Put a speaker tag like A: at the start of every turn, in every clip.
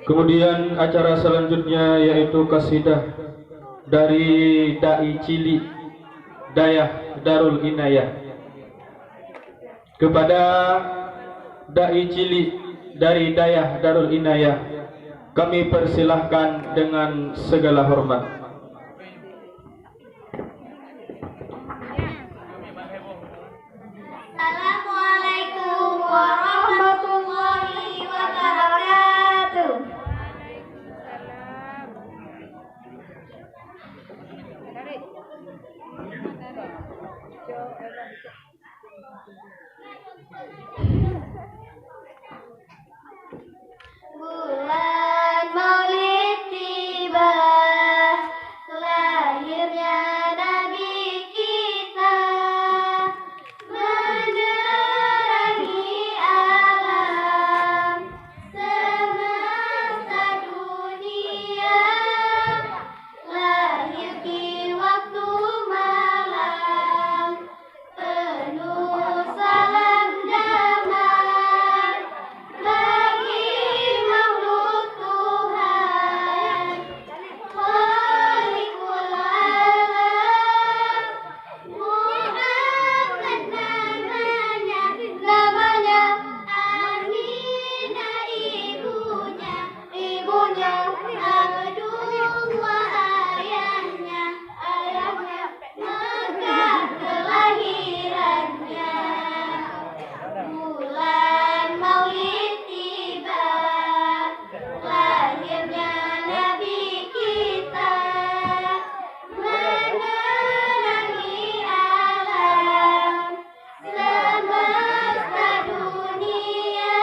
A: Kemudian acara selanjutnya yaitu qasidah dari Dai Cili Dayah Darul Inayah. Kepada Dai Cili dari Dayah Darul Inayah kami persilahkan dengan segala hormat.
B: Assalamualaikum warahmatullahi wabarakatuh. Bulan Maulid tiba, lahirnya Nabi kita, menerangi alam semesta dunia, lahir di waktu malam, penuh salam damai bagi makhluk Tuhan, Khaliqul Alam. Muhammad namanya Aminah ibunya Abdullah ayahnya Mekah kelahirannya. Bulan Maulid tiba, lahirnya Nabi kita, menerangi alam semesta dunia,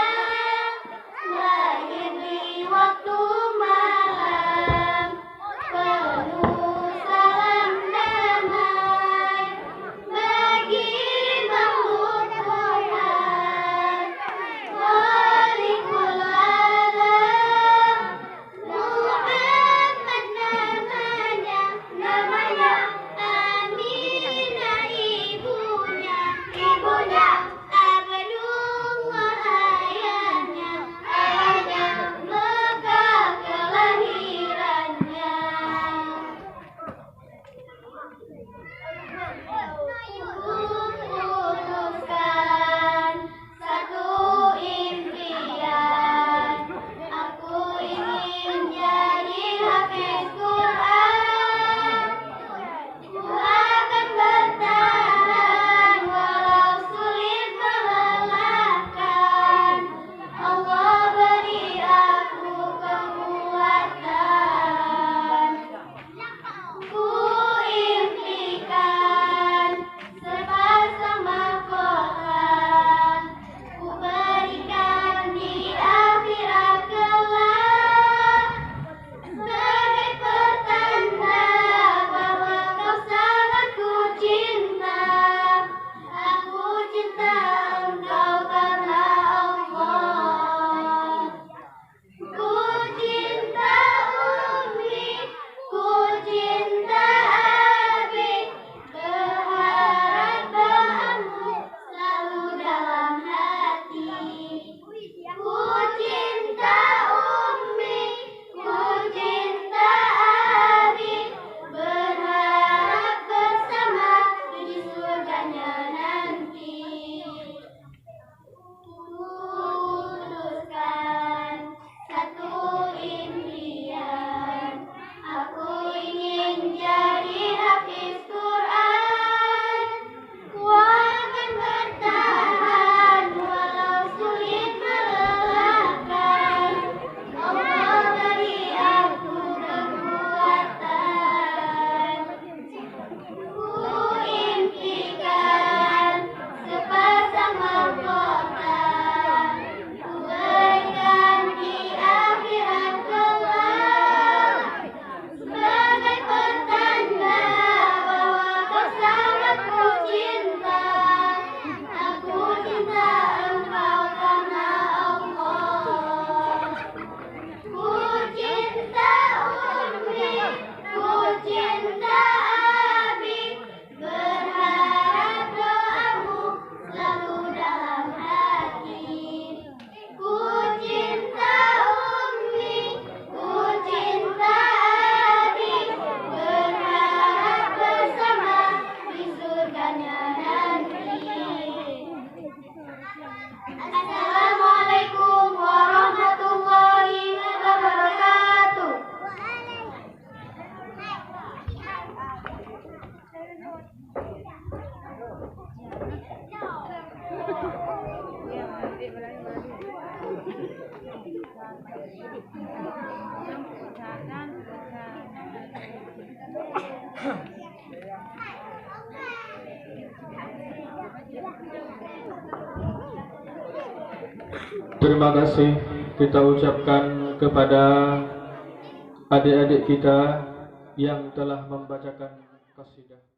B: lahir di waktu malam,
A: Terima kasih kita ucapkan kepada adik-adik kita yang telah membacakan qasidah.